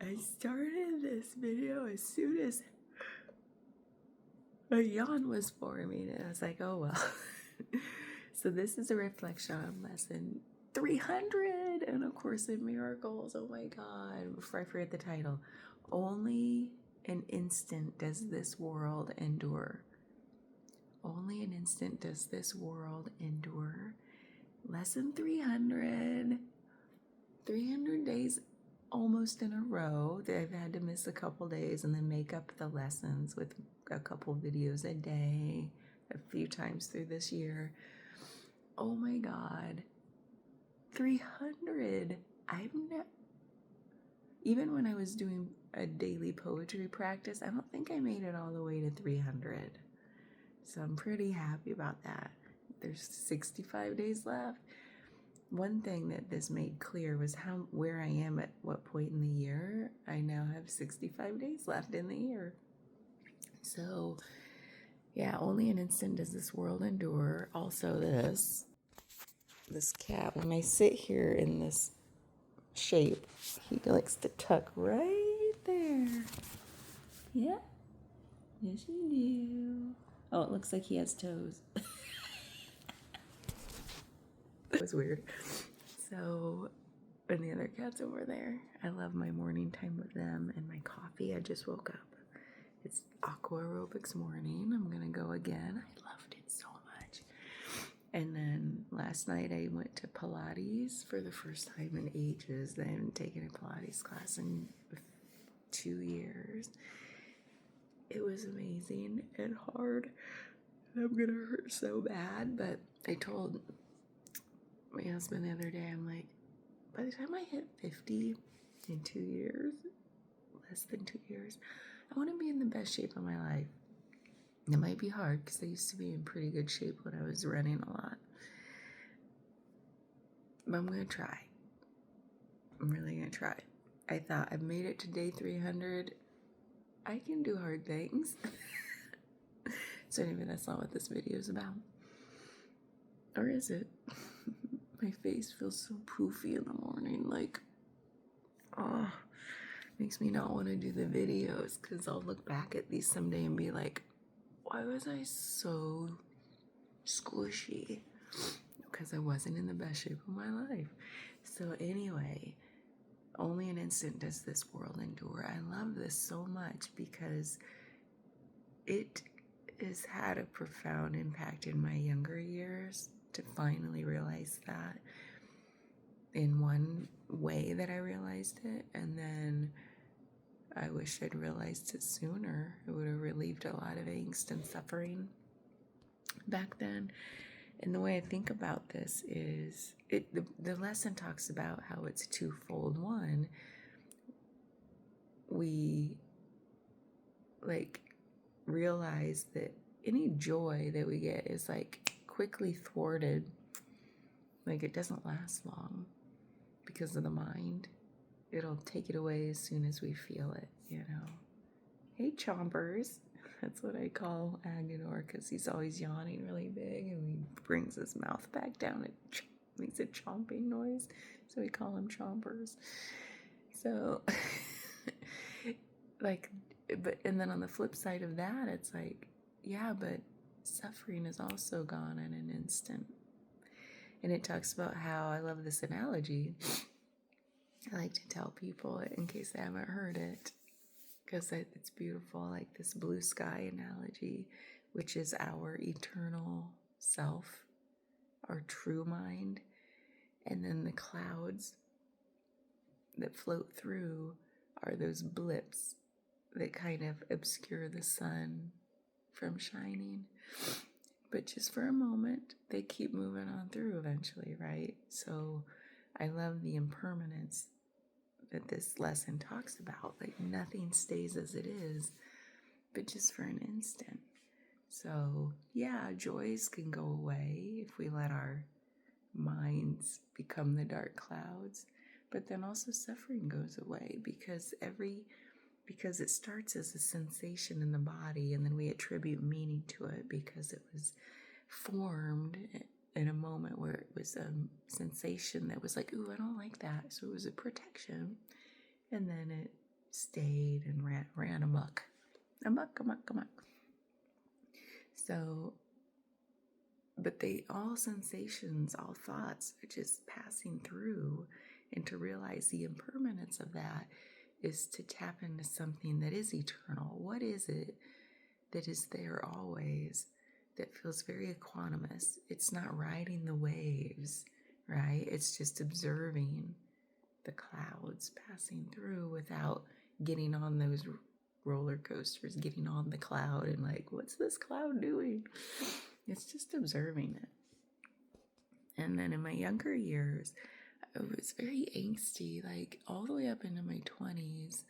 I started this video as soon as a yawn was forming, and I was like, oh well. So this is a reflection on lesson 300 and A Course in Miracles. Oh my God, before I forget the title. Only an instant does this world endure. Only an instant does this world endure. Lesson 300. 300 days almost in a row. I've had to miss a couple days and then make up the lessons with a couple videos a day, a few times through this year. Oh my God. 300. Even when I was doing a daily poetry practice, I don't think I made it all the way to 300. So I'm pretty happy about that. There's 65 days left. One thing that this made clear was where I am at what point in the year. I now have 65 days left in the year. So, yeah, only an instant does this world endure. Also this cat, when I sit here in this shape, he likes to tuck right there. Yeah. Yes, you do. Oh, it looks like he has toes. That was weird. So, and the other cats over there. I love my morning time with them and my coffee. I just woke up. It's aqua aerobics morning. I'm gonna go again. I loved it so much. And then last night I went to Pilates for the first time in ages. I haven't taken a Pilates class in 2 years. It was amazing and hard. I'm gonna hurt so bad, but I told my husband the other day, I'm like, by the time I hit 50 in 2 years, less than 2 years, I want to be in the best shape of my life. It might be hard because I used to be in pretty good shape when I was running a lot. But I'm going to try. I'm really going to try. I thought I've made it to day 300. I can do hard things. So anyway, that's not what this video is about. Or is it? My face feels so poofy in the morning, like, oh, makes me not want to do the videos because I'll look back at these someday and be like, why was I so squishy? Because I wasn't in the best shape of my life. So anyway, only an instant does this world endure. I love this so much because it has had a profound impact in my younger years to finally realize that in one way that I realized it, and then I wish I'd realized it sooner. It would have relieved a lot of angst and suffering back then. And the way I think about this is, the lesson talks about how it's twofold. One, we realize that any joy that we get is quickly thwarted. It doesn't last long because of the mind. It'll take it away as soon as we feel it, Hey, chompers. That's what I call Agador because he's always yawning really big and he brings his mouth back down and makes a chomping noise. So we call him chompers. So, and then on the flip side of that, it's but suffering is also gone in an instant. And it talks about how, I love this analogy. I like to tell people in case they haven't heard it, because it's beautiful, like this blue sky analogy, which is our eternal self, our true mind, and then the clouds that float through are those blips that kind of obscure the sun from shining. But just for a moment, they keep moving on through eventually, right? So I love the impermanence that this lesson talks about. Nothing stays as it is, but just for an instant. So yeah, joys can go away if we let our minds become the dark clouds, but then also suffering goes away because it starts as a sensation in the body, and then we attribute meaning to it because it was formed in a moment where it was a sensation that was ooh, I don't like that. So it was a protection. And then it stayed and ran amok. Amok. So, but all sensations, all thoughts are just passing through, and to realize the impermanence of that is to tap into something that is eternal. What is it that is there always, that feels very equanimous? It's not riding the waves, right? It's just observing the clouds passing through without getting on those roller coasters, getting on the cloud and like, what's this cloud doing? It's just observing it. And then in my younger years, I was very angsty, like all the way up into my 20s,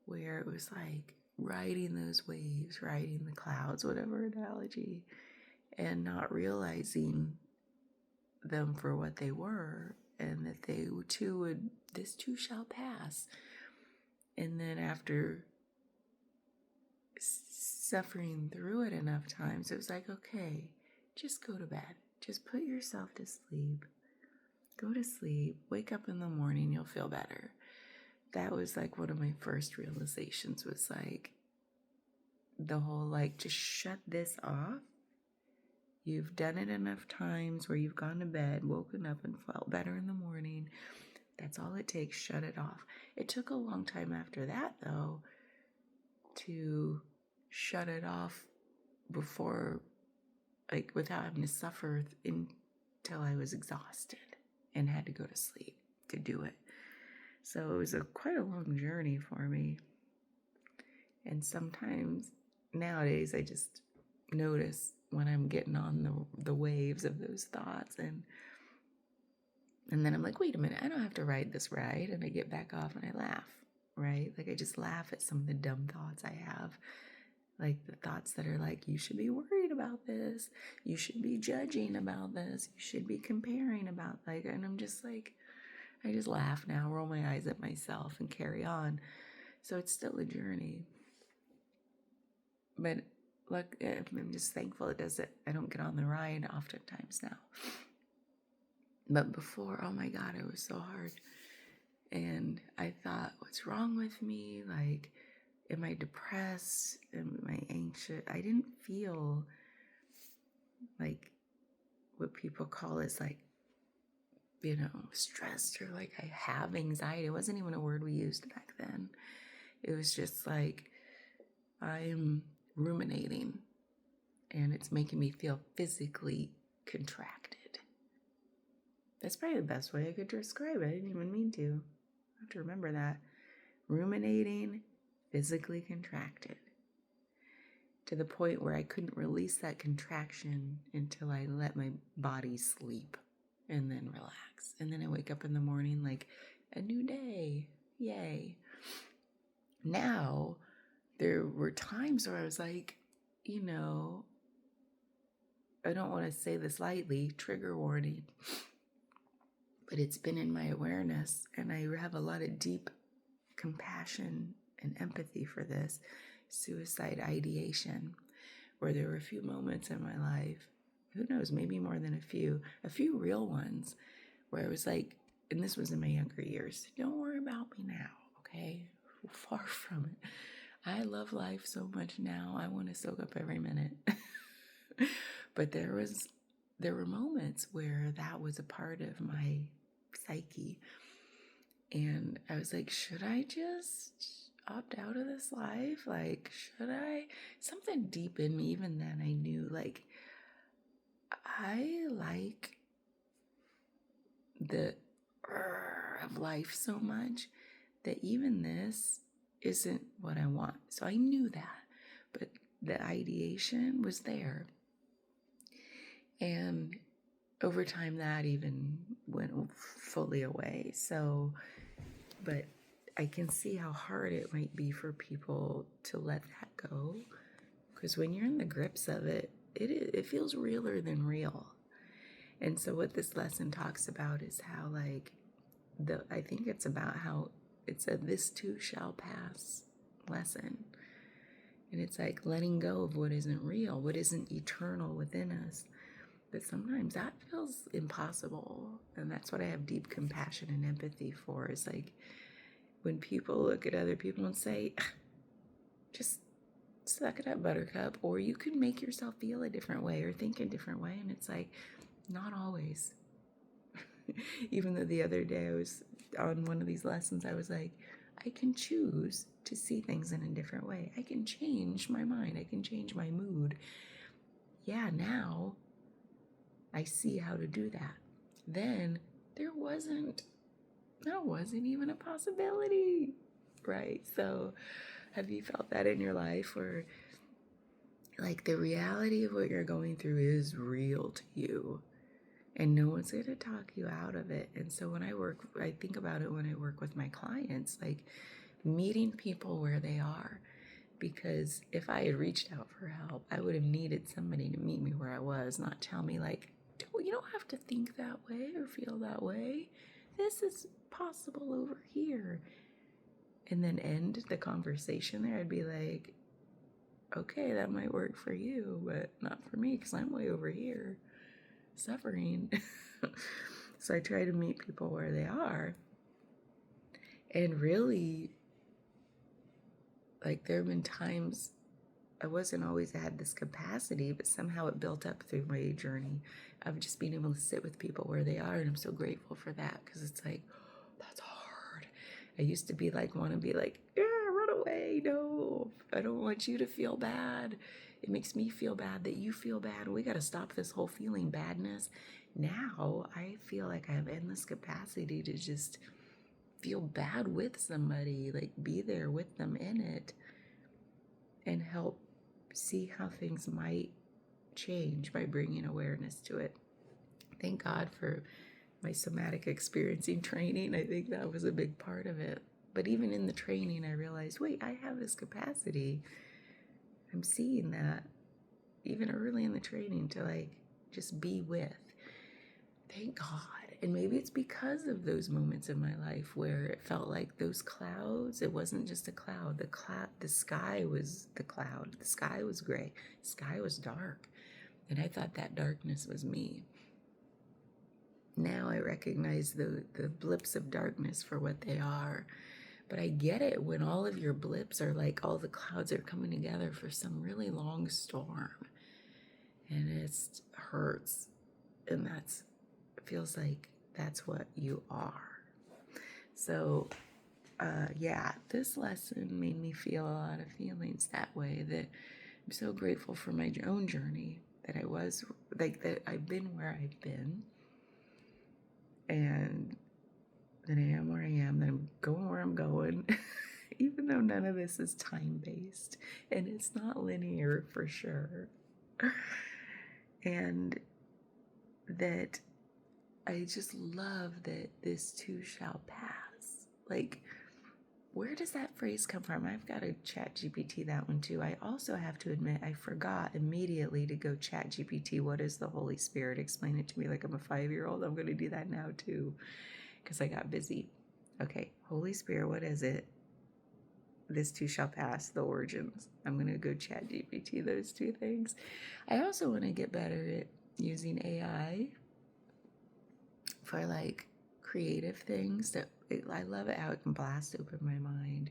where it was like riding those waves, riding the clouds, whatever analogy, and not realizing them for what they were, and that this too shall pass. And then after suffering through it enough times, it was like, okay, just go to bed. Just put yourself to sleep. Go to sleep. Wake up in the morning, you'll feel better. That was like one of my first realizations, was like the whole like, just shut this off. You've done it enough times where you've gone to bed, woken up and felt better in the morning. That's all it takes. Shut it off. It took a long time after that, though, to shut it off before, like, without having to suffer until I was exhausted and had to go to sleep to do it. So it was quite a long journey for me. And sometimes nowadays I just notice when I'm getting on the waves of those thoughts, and then I'm like, wait a minute, I don't have to ride this ride. And I get back off and I laugh, right? Like I just laugh at some of the dumb thoughts I have. Like the thoughts that are like, you should be worried about this. You should be judging about this. You should be comparing about like, and I'm just like, I just laugh now, roll my eyes at myself and carry on. So it's still a journey. But look, I'm just thankful I don't get on the ride oftentimes now. But before, oh my God, it was so hard. And I thought, what's wrong with me? Like, am I depressed? Am I anxious? I didn't feel like what people call is like, stressed, or like I have anxiety. It wasn't even a word we used back then. It was just like, I'm ruminating and it's making me feel physically contracted. That's probably the best way I could describe it. I didn't even mean to. I have to remember that. Ruminating, physically contracted. To the point where I couldn't release that contraction until I let my body sleep and then relax. And then I wake up in the morning like a new day. Yay. Now, there were times where I was like, I don't want to say this lightly, trigger warning, but it's been in my awareness, and I have a lot of deep compassion and empathy for this suicide ideation, where there were a few moments in my life, who knows, maybe more than a few real ones, where I was like, and this was in my younger years, don't worry about me now, okay? Far from it. I love life so much now, I want to soak up every minute. But there were moments where that was a part of my psyche. And I was like, should I just opt out of this life? Like, should I? Something deep in me, even then, I knew, like, I like the of life so much that even this isn't what I want. So I knew that, but the ideation was there. And over time, that even went fully away. So, but I can see how hard it might be for people to let that go. Because when you're in the grips of it, it feels realer than real. And so what this lesson talks about is how, like, I think it's about how it's a this too shall pass lesson. And it's like letting go of what isn't real, what isn't eternal within us. But sometimes that feels impossible. And that's what I have deep compassion and empathy for, is like when people look at other people and say, just suck it up, buttercup, or you can make yourself feel a different way or think a different way. And it's like, not always. Even though the other day I was on one of these lessons, I was like, I can choose to see things in a different way. I can change my mind. I can change my mood. Yeah, now I see how to do that. Then that wasn't even a possibility, right? So have you felt that in your life where like the reality of what you're going through is real to you and no one's going to talk you out of it? And so when I think about it when I work with my clients, like meeting people where they are, because if I had reached out for help, I would have needed somebody to meet me where I was, not tell me like, you don't have to think that way or feel that way. This is possible over here. And then end the conversation there. I'd be like, okay, that might work for you, but not for me because I'm way over here suffering. So I try to meet people where they are. And really, like there have been times I wasn't always had this capacity, but somehow it built up through my journey of just being able to sit with people where they are. And I'm so grateful for that because it's like, that's hard. I used to be like, want to be like, yeah, run away. No, I don't want you to feel bad. It makes me feel bad that you feel bad. We got to stop this whole feeling badness. Now I feel like I have endless capacity to just feel bad with somebody, like be there with them in it and help see how things might change by bringing awareness to it. Thank God for my somatic experiencing training. I think that was a big part of it. But even in the training, I realized, wait, I have this capacity. I'm seeing that even early in the training to like just be with. Thank God. And maybe it's because of those moments in my life where it felt like those clouds, it wasn't just a cloud. The sky was the cloud. The sky was gray. The sky was dark. And I thought that darkness was me. Now I recognize the blips of darkness for what they are. But I get it when all of your blips are like all the clouds are coming together for some really long storm. And it hurts. And feels like that's what you are. So yeah, this lesson made me feel a lot of feelings that way, that I'm so grateful for my own journey, that I was like, that I've been where I've been, and that I am where I am, that I'm going where I'm going, even though none of this is time-based and it's not linear for sure. And that I just love that this too shall pass. Like, where does that phrase come from? I've got to chat GPT that one too. I also have to admit, I forgot immediately to go chat GPT. What is the Holy Spirit? Explain it to me like I'm a 5-year-old. I'm going to do that now too, because I got busy. Okay, Holy Spirit, what is it? This too shall pass, the origins. I'm going to go chat GPT those two things. I also want to get better at using AI for like creative things. I love it how it can blast open my mind.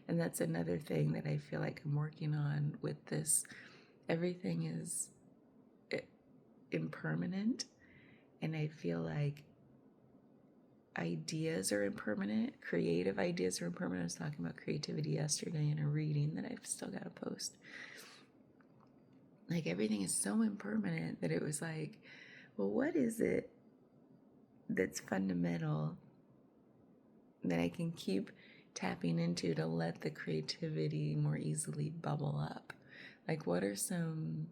And that's another thing that I feel like I'm working on with this. Everything is impermanent, and I feel like ideas are impermanent. Creative ideas are impermanent. I was talking about creativity yesterday in a reading that I've still got to post. Like everything is so impermanent that it was like, well, what is it that's fundamental that I can keep tapping into to let the creativity more easily bubble up? Like, what are some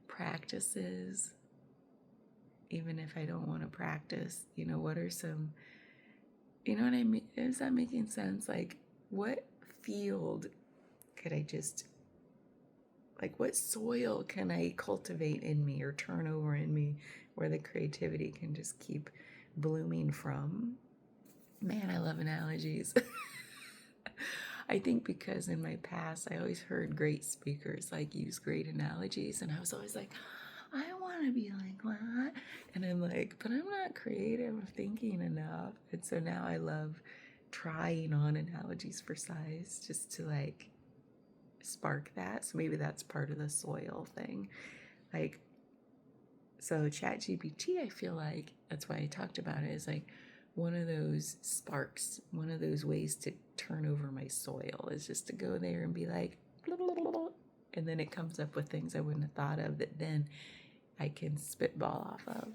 practices, even if I don't want to practice, what are some, what I mean? Is that making sense? Like, what field could I just, like, what soil can I cultivate in me or turn over in me where the creativity can just keep blooming from? Man, I love analogies. I think because in my past, I always heard great speakers like use great analogies, and I was always like, I want to be like that. And I'm like, but I'm not creative or thinking enough. And so now I love trying on analogies for size just to like spark that. So maybe that's part of the soil thing. Like, so ChatGPT, I feel like that's why I talked about it, is like one of those sparks, one of those ways to turn over my soil is just to go there and be like, blah, blah, blah, blah, and then it comes up with things I wouldn't have thought of that then I can spitball off of.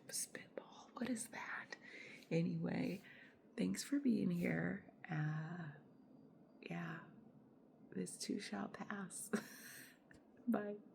Spitball, what is that? Anyway, thanks for being here. Yeah, this too shall pass. Bye.